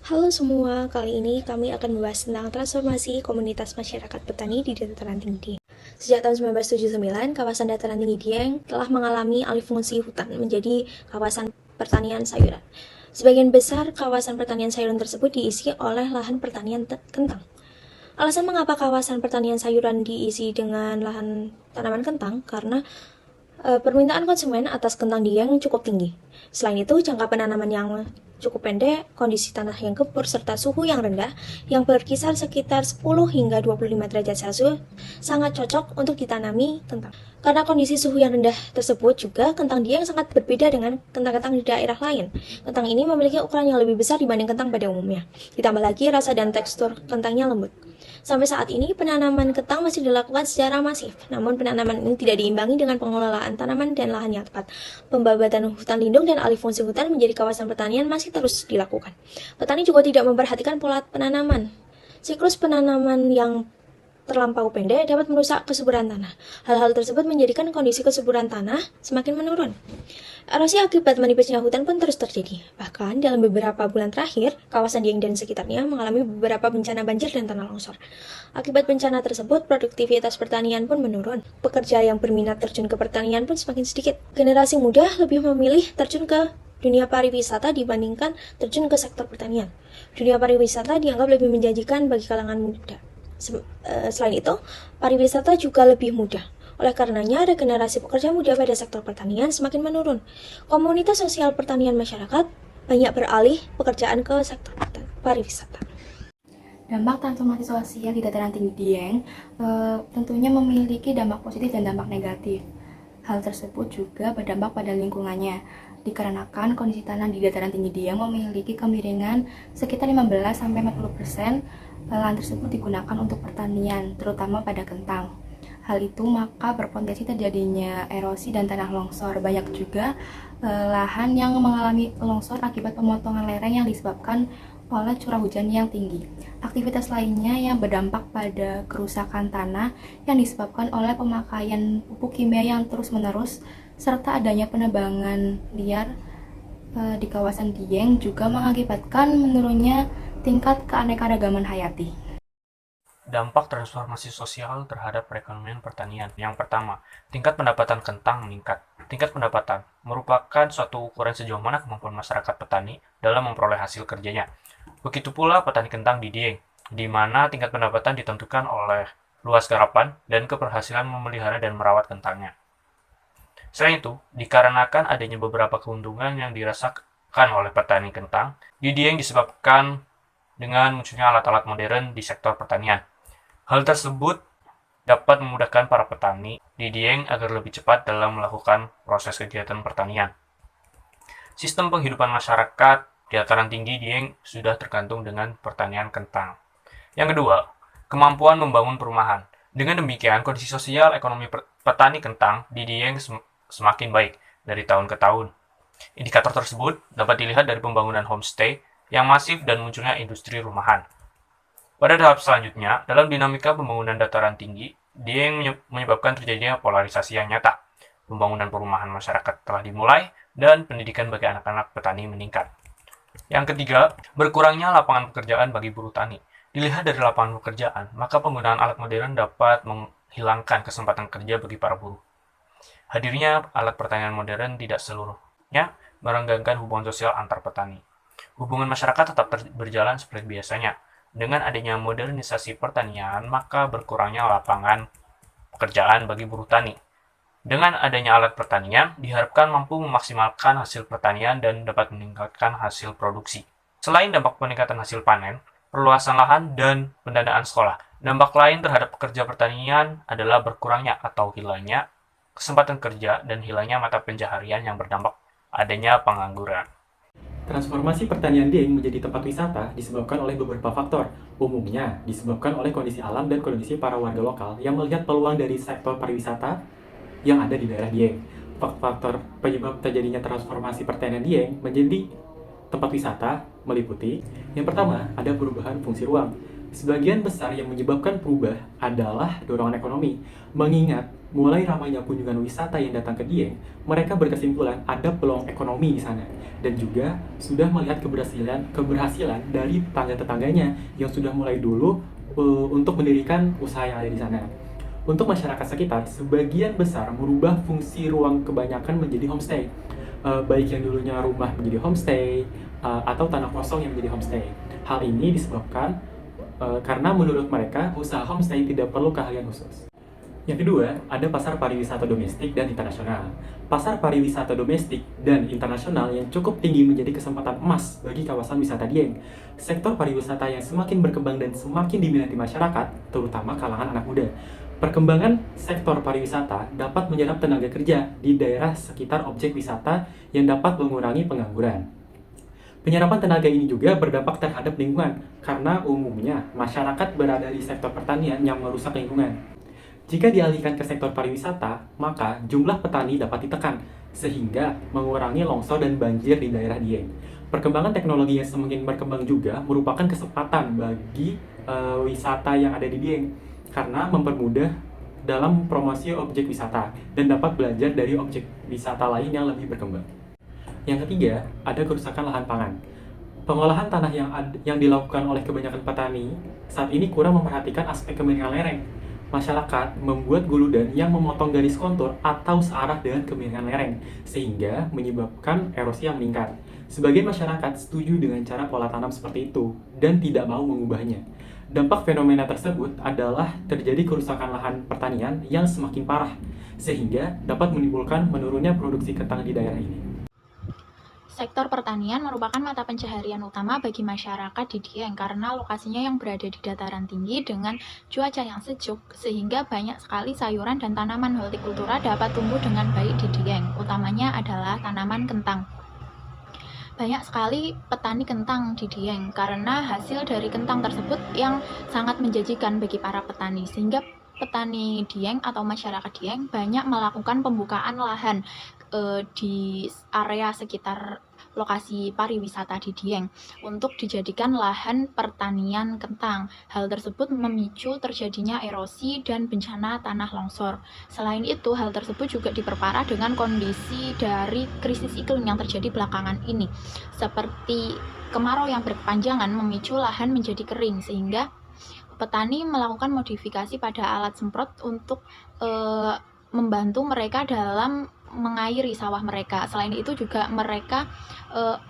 Halo semua, kali ini kami akan membahas tentang transformasi komunitas masyarakat petani di dataran tinggi Dieng. Sejak tahun 1979, kawasan dataran tinggi Dieng telah mengalami alih fungsi hutan menjadi kawasan pertanian sayuran. Sebagian besar kawasan pertanian sayuran tersebut diisi oleh lahan pertanian kentang. Alasan mengapa kawasan pertanian sayuran diisi dengan lahan tanaman kentang karena permintaan konsumen atas kentang Dieng cukup tinggi. Selain itu, jangka penanaman yang cukup pendek, kondisi tanah yang gembur, serta suhu yang rendah yang berkisar sekitar 10 hingga 25 derajat Celcius sangat cocok untuk ditanami kentang. Karena kondisi suhu yang rendah tersebut juga, kentang Dieng sangat berbeda dengan kentang-kentang di daerah lain. Kentang ini memiliki ukuran yang lebih besar dibanding kentang pada umumnya. Ditambah lagi rasa dan tekstur kentangnya lembut. Sampai saat ini, penanaman kentang masih dilakukan secara masif, namun penanaman ini tidak diimbangi dengan pengelolaan tanaman dan lahan yang tepat. Pembabatan hutan lindung dan alih fungsi hutan menjadi kawasan pertanian masih terus dilakukan. Petani juga tidak memperhatikan pola penanaman. Siklus penanaman yang terlampau pendek dapat merusak kesuburan tanah. Hal-hal tersebut menjadikan kondisi kesuburan tanah semakin menurun. Erosi akibat menipisnya hutan pun terus terjadi. Bahkan dalam beberapa bulan terakhir, kawasan Dieng dan sekitarnya mengalami beberapa bencana banjir dan tanah longsor. Akibat bencana tersebut, produktivitas pertanian pun menurun. Pekerja yang berminat terjun ke pertanian pun semakin sedikit. Generasi muda lebih memilih terjun ke dunia pariwisata dibandingkan terjun ke sektor pertanian. Dunia pariwisata dianggap lebih menjanjikan bagi kalangan muda. Selain itu, pariwisata juga lebih mudah. Oleh karenanya, regenerasi pekerja muda pada sektor pertanian semakin menurun. Komunitas sosial pertanian masyarakat banyak beralih pekerjaan ke sektor pariwisata. Dampak transformasi sosial di dataran tinggi Dieng tentunya memiliki dampak positif dan dampak negatif. Hal tersebut juga berdampak pada lingkungannya, dikarenakan kondisi tanah di dataran tinggi Dieng memiliki kemiringan sekitar 15-40%. Lahan tersebut digunakan untuk pertanian, terutama pada kentang. Hal itu maka berpotensi terjadinya erosi dan tanah longsor. Banyak juga lahan yang mengalami longsor akibat pemotongan lereng yang disebabkan oleh curah hujan yang tinggi. Aktivitas lainnya yang berdampak pada kerusakan tanah yang disebabkan oleh pemakaian pupuk kimia yang terus-menerus serta adanya penebangan liar di kawasan Dieng juga mengakibatkan menurunnya tingkat keanekaragaman hayati. Dampak transformasi sosial terhadap perekonomian pertanian. Yang pertama, tingkat pendapatan kentang meningkat. Tingkat pendapatan merupakan suatu ukuran sejauh mana kemampuan masyarakat petani dalam memperoleh hasil kerjanya. Begitu pula petani kentang di Dieng, di mana tingkat pendapatan ditentukan oleh luas garapan dan keberhasilan memelihara dan merawat kentangnya. Selain itu, dikarenakan adanya beberapa keuntungan yang dirasakan oleh petani kentang, di Dieng disebabkan dengan munculnya alat-alat modern di sektor pertanian. Hal tersebut dapat memudahkan para petani di Dieng agar lebih cepat dalam melakukan proses kegiatan pertanian. Sistem penghidupan masyarakat di dataran tinggi Dieng sudah tergantung dengan pertanian kentang. Yang kedua, kemampuan membangun perumahan. Dengan demikian, kondisi sosial ekonomi petani kentang di Dieng semakin baik dari tahun ke tahun. Indikator tersebut dapat dilihat dari pembangunan homestay yang masif dan munculnya industri rumahan. Pada tahap selanjutnya, dalam dinamika pembangunan dataran tinggi, Dieng menyebabkan terjadinya polarisasi yang nyata. Pembangunan perumahan masyarakat telah dimulai dan pendidikan bagi anak-anak petani meningkat. Yang ketiga, berkurangnya lapangan pekerjaan bagi buruh tani. Dilihat dari lapangan pekerjaan, maka penggunaan alat modern dapat menghilangkan kesempatan kerja bagi para buruh. Hadirnya alat pertanian modern tidak seluruhnya merenggangkan hubungan sosial antar petani. Hubungan masyarakat tetap berjalan seperti biasanya. Dengan adanya modernisasi pertanian, maka berkurangnya lapangan pekerjaan bagi buruh tani. Dengan adanya alat pertanian, diharapkan mampu memaksimalkan hasil pertanian dan dapat meningkatkan hasil produksi. Selain dampak peningkatan hasil panen, perluasan lahan, dan pendanaan sekolah, dampak lain terhadap pekerja pertanian adalah berkurangnya atau hilangnya kesempatan kerja dan hilangnya mata pencaharian yang berdampak adanya pengangguran. Transformasi pertanian Dieng menjadi tempat wisata disebabkan oleh beberapa faktor. Umumnya disebabkan oleh kondisi alam dan kondisi para warga lokal yang melihat peluang dari sektor pariwisata yang ada di daerah Dieng. Faktor penyebab terjadinya transformasi pertanian Dieng menjadi tempat wisata meliputi yang pertama, ada perubahan fungsi ruang. Sebagian besar yang menyebabkan berubah adalah dorongan ekonomi. Mengingat mulai ramainya kunjungan wisata yang datang ke Dieng, mereka berkesimpulan ada peluang ekonomi di sana dan juga sudah melihat keberhasilan dari tetangga-tetangganya yang sudah mulai dulu untuk mendirikan usaha yang ada di sana. Untuk masyarakat sekitar, sebagian besar merubah fungsi ruang kebanyakan menjadi homestay. Baik yang dulunya rumah menjadi homestay, atau tanah kosong yang menjadi homestay. Hal ini disebabkan karena menurut mereka usaha homestay tidak perlu keahlian khusus. Yang kedua, ada pasar pariwisata domestik dan internasional. Pasar pariwisata domestik dan internasional yang cukup tinggi menjadi kesempatan emas bagi kawasan wisata Dieng. Sektor pariwisata yang semakin berkembang dan semakin diminati masyarakat, terutama kalangan anak muda. Perkembangan sektor pariwisata dapat menyerap tenaga kerja di daerah sekitar objek wisata yang dapat mengurangi pengangguran. Penyerapan tenaga ini juga berdampak terhadap lingkungan, karena umumnya masyarakat berada di sektor pertanian yang merusak lingkungan. Jika dialihkan ke sektor pariwisata, maka jumlah petani dapat ditekan, sehingga mengurangi longsor dan banjir di daerah Dieng. Perkembangan teknologi yang semakin berkembang juga merupakan kesempatan bagi wisata yang ada di Dieng, karena mempermudah dalam promosi objek wisata dan dapat belajar dari objek wisata lain yang lebih berkembang. Yang ketiga, ada kerusakan lahan pangan. Pengolahan tanah yang dilakukan oleh kebanyakan petani saat ini kurang memperhatikan aspek kemiringan lereng. Masyarakat membuat guludan yang memotong garis kontur atau searah dengan kemiringan lereng, sehingga menyebabkan erosi yang meningkat. Sebagian masyarakat setuju dengan cara pola tanam seperti itu dan tidak mau mengubahnya. Dampak fenomena tersebut adalah terjadi kerusakan lahan pertanian yang semakin parah, sehingga dapat menimbulkan menurunnya produksi kentang di daerah ini. Sektor pertanian merupakan mata pencaharian utama bagi masyarakat di Dieng karena lokasinya yang berada di dataran tinggi dengan cuaca yang sejuk, sehingga banyak sekali sayuran dan tanaman hortikultura dapat tumbuh dengan baik di Dieng. Utamanya adalah tanaman kentang. Banyak sekali petani kentang di Dieng karena hasil dari kentang tersebut yang sangat menjanjikan bagi para petani, sehingga petani Dieng atau masyarakat Dieng banyak melakukan pembukaan lahan di area sekitar lokasi pariwisata di Dieng untuk dijadikan lahan pertanian kentang. Hal tersebut memicu terjadinya erosi dan bencana tanah longsor. Selain itu, hal tersebut juga diperparah dengan kondisi dari krisis iklim yang terjadi belakangan ini, seperti kemarau yang berkepanjangan memicu lahan menjadi kering, sehingga petani melakukan modifikasi pada alat semprot untuk membantu mereka dalam mengairi sawah mereka. Selain itu juga mereka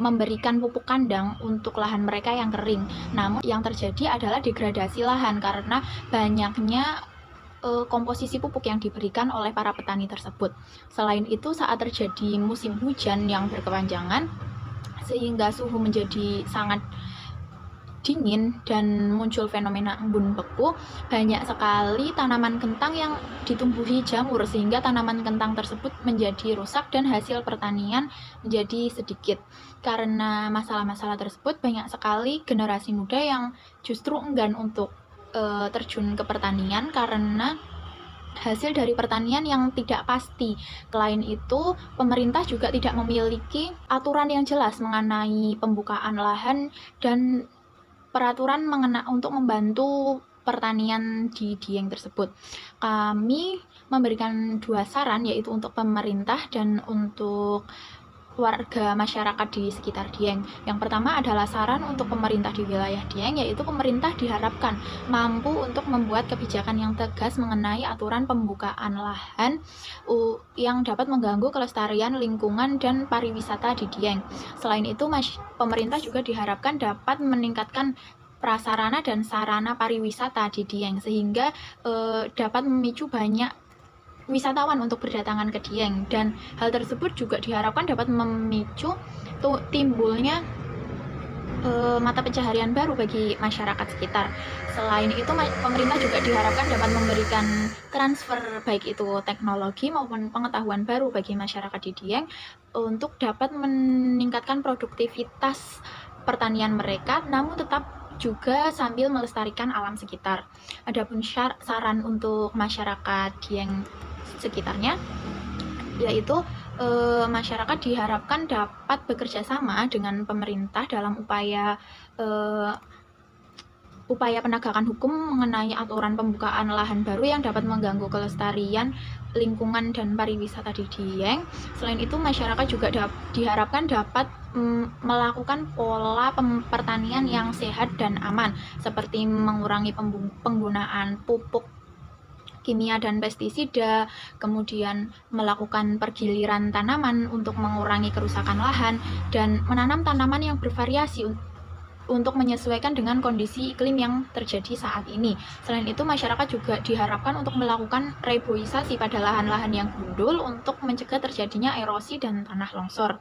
memberikan pupuk kandang untuk lahan mereka yang kering. Namun yang terjadi adalah degradasi lahan karena banyaknya komposisi pupuk yang diberikan oleh para petani tersebut. Selain itu, saat terjadi musim hujan yang berkepanjangan sehingga suhu menjadi sangat dingin dan muncul fenomena embun beku, banyak sekali tanaman kentang yang ditumbuhi jamur sehingga tanaman kentang tersebut menjadi rusak dan hasil pertanian menjadi sedikit. Karena masalah-masalah tersebut, banyak sekali generasi muda yang justru enggan untuk terjun ke pertanian karena hasil dari pertanian yang tidak pasti. Selain itu, pemerintah juga tidak memiliki aturan yang jelas mengenai pembukaan lahan dan peraturan untuk membantu pertanian di Dieng tersebut. Kami memberikan 2 saran, yaitu untuk pemerintah dan untuk warga masyarakat di sekitar Dieng. Yang pertama adalah saran untuk pemerintah di wilayah Dieng, yaitu pemerintah diharapkan mampu untuk membuat kebijakan yang tegas mengenai aturan pembukaan lahan yang dapat mengganggu kelestarian lingkungan dan pariwisata di Dieng. Selain itu, pemerintah juga diharapkan dapat meningkatkan prasarana dan sarana pariwisata di Dieng sehingga dapat memicu banyak wisatawan untuk berdatangan ke Dieng, dan hal tersebut juga diharapkan dapat memicu timbulnya mata pencaharian baru bagi masyarakat sekitar. Selain itu, pemerintah juga diharapkan dapat memberikan transfer baik itu teknologi maupun pengetahuan baru bagi masyarakat di Dieng untuk dapat meningkatkan produktivitas pertanian mereka, namun tetap juga sambil melestarikan alam sekitar. Adapun saran untuk masyarakat Dieng sekitarnya, yaitu masyarakat diharapkan dapat bekerja sama dengan pemerintah dalam upaya upaya penegakan hukum mengenai aturan pembukaan lahan baru yang dapat mengganggu kelestarian lingkungan dan pariwisata di Dieng. Selain itu, masyarakat juga diharapkan dapat melakukan pola pertanian yang sehat dan aman, seperti mengurangi penggunaan pupuk kimia dan pestisida, kemudian melakukan pergiliran tanaman untuk mengurangi kerusakan lahan, dan menanam tanaman yang bervariasi untuk menyesuaikan dengan kondisi iklim yang terjadi saat ini. Selain itu, masyarakat juga diharapkan untuk melakukan reboisasi pada lahan-lahan yang gundul untuk mencegah terjadinya erosi dan tanah longsor.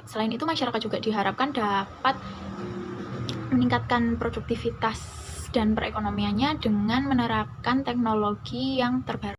Selain itu, masyarakat juga diharapkan dapat meningkatkan produktivitas dan perekonomiannya dengan menerapkan teknologi yang terbaru.